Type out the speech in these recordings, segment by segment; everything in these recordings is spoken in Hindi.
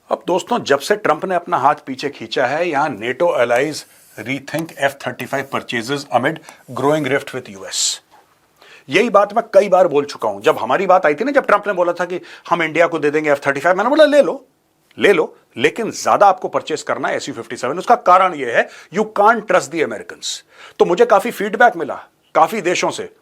अब दोस्तों, जब से ट्रंप ने अपना हाथ पीछे खींचा है, यहां NATO allies rethink F-35 purchases amid growing rift with US. यही बात मैं कई बार बोल चुका हूं। जब हमारी बात आई थी ना, जब ट्रंप ने बोला था कि हम इंडिया को दे देंगे F-35, मैंने बोला ले लो, लेकिन ज्यादा आपको परचेस करना है Su-57। उसका कारण यह है, you can't trust the Americans. तो मुझे काफी फीडबैक मिला काफी देशों से,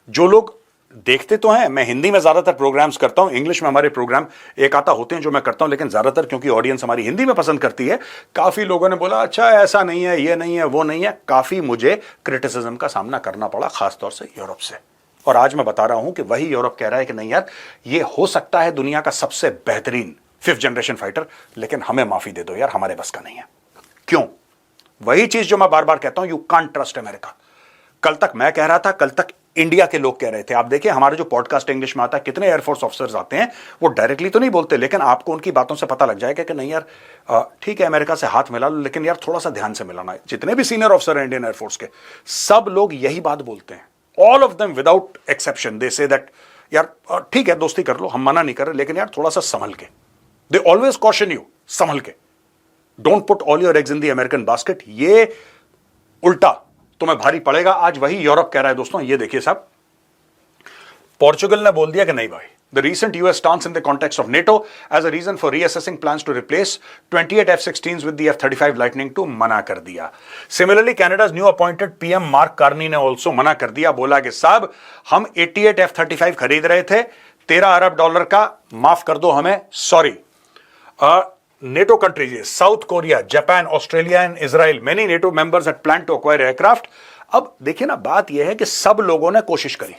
जो लोग देखते तो हैं। मैं हिंदी में ज्यादातर प्रोग्राम्स करता हूं, इंग्लिश में हमारे प्रोग्राम एक आता होते हैं जो मैं करता हूं, लेकिन ज्यादातर क्योंकि ऑडियंस हमारी हिंदी में पसंद करती है, काफी लोगों ने बोला अच्छा ऐसा नहीं है, ये नहीं है, वो नहीं है। काफी मुझे क्रिटिसिज्म का सामना करना पड़ा, खासतौर से यूरोप से। और आज मैं बता रहा हूं कि वही यूरोप कह रहा है कि नहीं यार, ये हो सकता है दुनिया का सबसे बेहतरीन 5th जनरेशन फाइटर, लेकिन हमें माफी दे दो यार, हमारे बस का नहीं है। क्यों? वही चीज जो मैं बार बार कहता हूं, यू कांट ट्रस्ट अमेरिका। कल तक मैं कह रहा था, कल तक इंडिया के लोग कह रहे थे। आप देखिए हमारे जो पॉडकास्ट इंग्लिश में आता है, कितने एयरफोर्स ऑफिसर्स आते हैं, वो डायरेक्टली तो नहीं बोलते, लेकिन आपको उनकी बातों से पता लग जाएगा कि नहीं यार, ठीक है अमेरिका से हाथ मिला लो, लेकिन यार थोड़ा सा ध्यान से मिलाना है। जितने भी सीनियर ऑफिसर हैं इंडियन एयरफोर्स के, सब लोग यही बात बोलते हैं। All of them without exception they say that यार ठीक है दोस्ती कर लो, हम मना नहीं कर रहे, लेकिन यार थोड़ा सा संभल के। दे ऑलवेज कॉशन यू, संभल के, don't put all your eggs in the American basket. ये उल्टा तुम्हें भारी पड़ेगा। आज वही यूरोप कह रहा है दोस्तों। ये देखिए साहब, पोर्चुगल ने बोल दिया कि नहीं भाई, the recent US stance in the context of NATO as a reason for reassessing plans to replace 28 F-16s with the F-35 Lightning टू मना कर दिया। Similarly Canada's new appointed PM Mark Carney ने ऑल्सो मना कर दिया। बोला कि साहब हम 88 F-35 खरीद रहे थे, $13 अरब का, माफ कर दो हमें, sorry. NATO countries, South Korea, Japan, Australia and Israel, many NATO members had planned to acquire aircraft। अब देखिए ना, बात यह है कि सब लोगों ने कोशिश करी,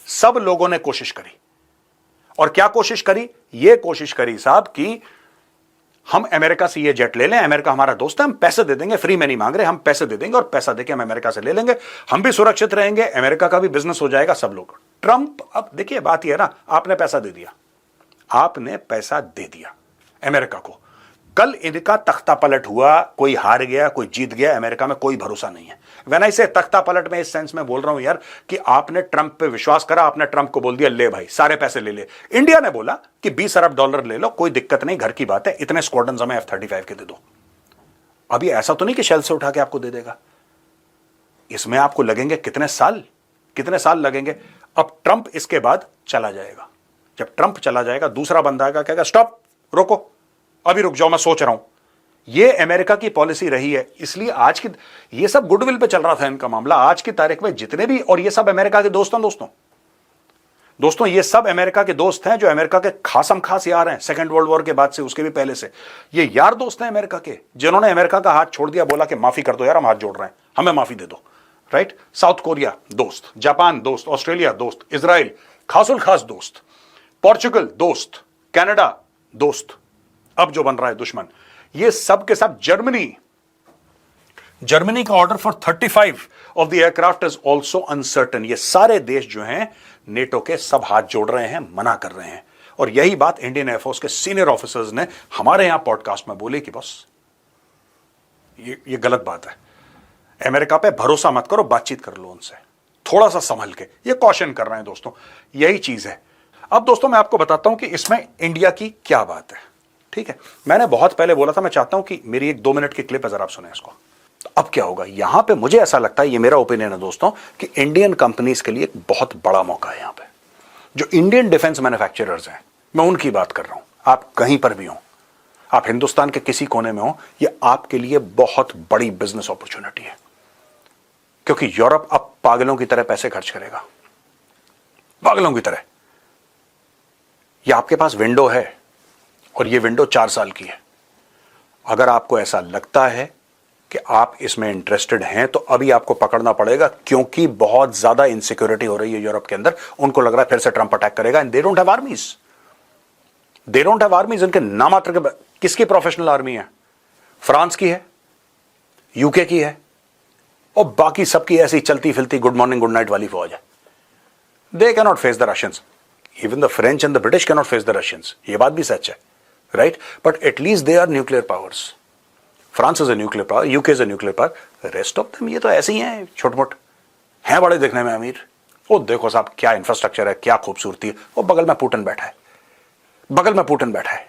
सब लोगों ने कोशिश करी। और क्या कोशिश करी? ये कोशिश करी साहब कि हम अमेरिका से ये जेट ले लें, अमेरिका हमारा दोस्त है, हम पैसे दे देंगे, फ्री में नहीं मांग रहे, हम पैसे दे देंगे और पैसा देके हम अमेरिका से ले लेंगे, हम भी सुरक्षित रहेंगे, अमेरिका का भी बिजनेस हो जाएगा, सब लोग। ट्रंप, अब देखिए बात यह है ना, आपने पैसा दे दिया, आपने पैसा दे दिया अमेरिका को। कल इनका तख्ता पलट हुआ, कोई हार गया कोई जीत गया, अमेरिका में कोई भरोसा नहीं है। व्हेन आई से तख्ता पलट, में इस सेंस में बोल रहा हूं यार कि आपने ट्रंप पे विश्वास करा, आपने ट्रंप को बोल दिया ले भाई सारे पैसे ले ले। इंडिया ने बोला कि $20 अरब ले लो, कोई दिक्कत नहीं, घर की बात है, इतने स्क्वाड्रन्स हमें F-35 के दे दो। अभी ऐसा तो नहीं कि शेल से उठा के आपको दे देगा, इसमें आपको लगेंगे कितने साल लगेंगे। अब ट्रंप इसके बाद चला जाएगा, जब ट्रंप चला जाएगा दूसरा बंदा आएगा, कहेगा स्टॉप, रोको, अभी रुक जाओ, मैं सोच रहा हूं। ये अमेरिका की पॉलिसी रही है। इसलिए आज की, ये सब गुडविल पे चल रहा था इनका मामला। आज की तारीख में जितने भी, और ये सब अमेरिका के दोस्त हैं दोस्तों, ये सब अमेरिका के दोस्त हैं, जो अमेरिका के खासम खास यार हैं, सेकेंड वर्ल्ड वॉर के बाद से, उसके भी पहले से ये यार दोस्त हैं अमेरिका के, जिन्होंने अमेरिका का हाथ छोड़ दिया, बोला कि माफी कर दो यार, हम हाथ जोड़ रहे हैं, हमें माफी दे दो। राइट? साउथ कोरिया दोस्त, जापान दोस्त, ऑस्ट्रेलिया दोस्त, इजराइल खासुल खास दोस्त, पोर्चुगल दोस्त, कनाडा दोस्त, अब जो बन रहा है दुश्मन, ये सब के सब। जर्मनी का order for 35 of the aircraft is also uncertain. ये सारे देश जो हैं नेटो के, सब हाथ जोड़ रहे हैं, मना कर रहे हैं। और यही बात इंडियन एयरफोर्स के सीनियर ऑफिसर्स ने हमारे यहां पॉडकास्ट में बोले कि बस ये गलत बात है, अमेरिका पे भरोसा मत करो, बातचीत कर लो उनसे, थोड़ा सा संभल के। ये कॉशन कर रहे हैं दोस्तों, यही चीज है। अब दोस्तों मैं आपको बताता हूं कि इसमें इंडिया की क्या बात है। ठीक है, मैंने बहुत पहले बोला था, मैं चाहता हूं कि मेरी एक 2 मिनट की क्लिप है, जरा आप सुने इसको। तो अब क्या होगा यहां पे, मुझे ऐसा लगता है, ये मेरा ओपिनियन है दोस्तों, कि इंडियन कंपनीज के लिए एक बहुत बड़ा मौका है यहां पे। जो इंडियन डिफेंस मैन्युफैक्चरर्स हैं, मैं उनकी बात कर रहा हूं। आप कहीं पर भी हो, आप हिंदुस्तान के किसी कोने में हो, ये आपके लिए बहुत बड़ी बिजनेस अपॉर्चुनिटी है। क्योंकि यूरोप अब पागलों की तरह पैसे खर्च करेगा, पागलों की तरह। यह आपके पास विंडो है, और यह विंडो 4 साल की है। अगर आपको ऐसा लगता है कि आप इसमें इंटरेस्टेड हैं, तो अभी आपको पकड़ना पड़ेगा, क्योंकि बहुत ज्यादा इनसिक्योरिटी हो रही है यूरोप के अंदर। उनको लग रहा है फिर से ट्रंप अटैक करेगा, and they don't have आर्मीज, they don't have आर्मीज। इनके नामात्र के, किसकी प्रोफेशनल आर्मी है? फ्रांस की है, यूके की है, और बाकी सबकी ऐसी चलती फिरती गुड मॉर्निंग गुड नाइट वाली फौज है। They cannot face the Russians, even the French and the British cannot face the Russians. ये बात भी सच है, right? But at least they are nuclear powers. France is a nuclear power, UK is a nuclear power, rest of them ये तो ऐसे ही हैं, छोट-मोट हैं, बड़े देखने में अमीर। वो देखो साहब क्या इंफ्रास्ट्रक्चर है, क्या खूबसूरती है। वो बगल में पुतिन बैठा है, बगल में पुतिन बैठा है।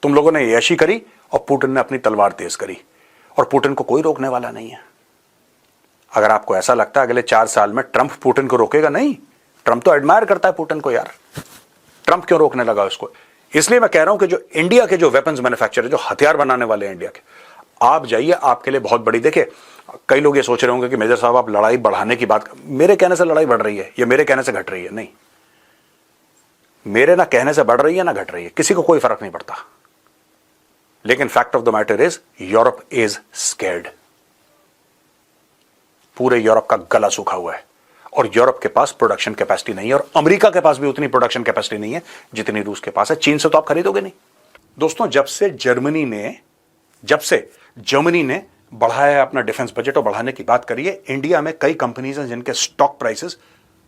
तुम लोगों ने ऐशी करी और पुतिन ने अपनी तलवार तेज करी, और पुतिन को कोई रोकने वाला नहीं है। अगर आपको ऐसा लगता है अगले 4 साल में ट्रंप पुतिन को रोकेगा, नहीं, ट्रंप तो एडमायर करता है पुतिन को यार, ट्रंप क्यों रोकने लगा उसको? इसलिए मैं कह रहा हूं कि जो इंडिया के जो वेपन्स मैन्युफैक्चरर, जो हथियार बनाने वाले हैं इंडिया के, आप जाइए, आपके लिए बहुत बड़ी, देखिए कई लोग ये सोच रहे होंगे कि मेजर साहब आप लड़ाई बढ़ाने की बात, मेरे कहने से लड़ाई बढ़ रही है या मेरे कहने से घट रही है? नहीं, मेरे ना कहने से बढ़ रही है ना घट रही है, किसी को कोई फर्क नहीं पड़ता। लेकिन fact of the matter is Europe is scared. पूरे यूरोप का गला सूखा हुआ है और यूरोप के पास प्रोडक्शन कैपेसिटी नहीं है, और अमेरिका के पास भी उतनी प्रोडक्शन कैपेसिटी नहीं है जितनी रूस के पास है। चीन से तो आप खरीदोगे नहीं। दोस्तों, जब से जर्मनी ने बढ़ाया अपना डिफेंस बजट और बढ़ाने की बात करी है, इंडिया में कई कंपनीज हैं जिनके स्टॉक प्राइसेस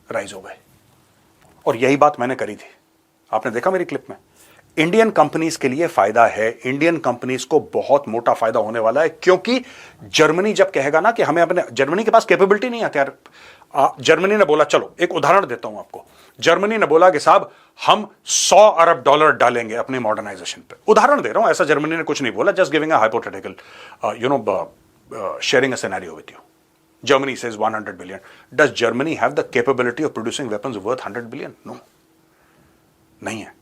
राइज हो गए, और यही बात मैंने करी थी, आपने देखा मेरी क्लिप में। इंडियन कंपनीज के लिए फायदा है, इंडियन कंपनीज को बहुत मोटा फायदा होने वाला है, क्योंकि जर्मनी जब कहेगा ना कि हमें अपने, जर्मनी के पास कैपेबिलिटी नहीं है हथियार। जर्मनी ने बोला, चलो एक उदाहरण देता हूं आपको, जर्मनी ने बोला कि साहब हम $100 अरब डालेंगे अपने मॉडर्नाइजेशन पे। उदाहरण दे रहा हूं, ऐसा जर्मनी ने कुछ नहीं बोला, just giving a hypothetical, sharing a scenario with you. Germany says 100 billion. Does Germany have the capability of producing weapons worth 100 billion? No, नहीं है।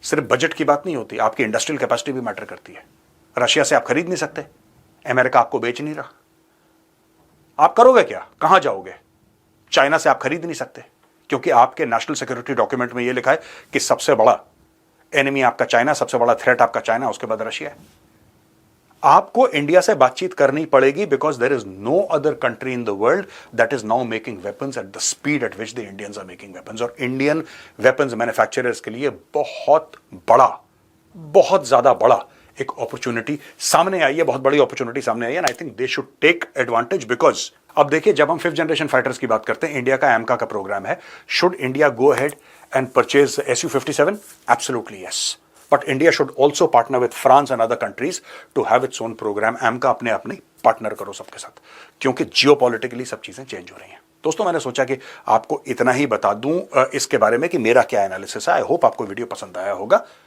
सिर्फ बजट की बात नहीं होती, आपकी इंडस्ट्रियल कैपेसिटी भी मैटर करती है। रशिया से आप खरीद नहीं सकते, अमेरिका आपको बेच नहीं रहा, आप करोगे क्या? कहां जाओगे? चाइना से आप खरीद नहीं सकते, क्योंकि आपके नेशनल सिक्योरिटी डॉक्यूमेंट में यह लिखा है कि सबसे बड़ा एनिमी आपका चाइना, सबसे बड़ा थ्रेट आपका चाइना, उसके बाद रशिया है। आपको इंडिया से बातचीत करनी पड़ेगी, because there is no other country in the world that is now making weapons at the speed at which the Indians are making weapons. और इंडियन वेपन्स मैन्युफैक्चरर्स के लिए बहुत ज्यादा बड़ा एक अपॉर्चुनिटी सामने आई है, बहुत बड़ी अपॉर्चुनिटी सामने आई है, and I think they should take advantage. Because अब देखिए, जब हम 5th जनरेशन फाइटर्स की बात करते हैं, इंडिया का एमका का प्रोग्राम है, should India go ahead and purchase Su-57? Absolutely yes, but India should also partner with France and other countries to have its own program। एमका अपने अपने पार्टनर करो सबके साथ, क्योंकि जियोपॉलिटिकली सब चीजें चेंज हो रही हैं। दोस्तों, मैंने सोचा कि आपको इतना ही बता दूं इसके बारे में कि मेरा क्या एनालिसिस है। आई होप आपको वीडियो पसंद आया होगा।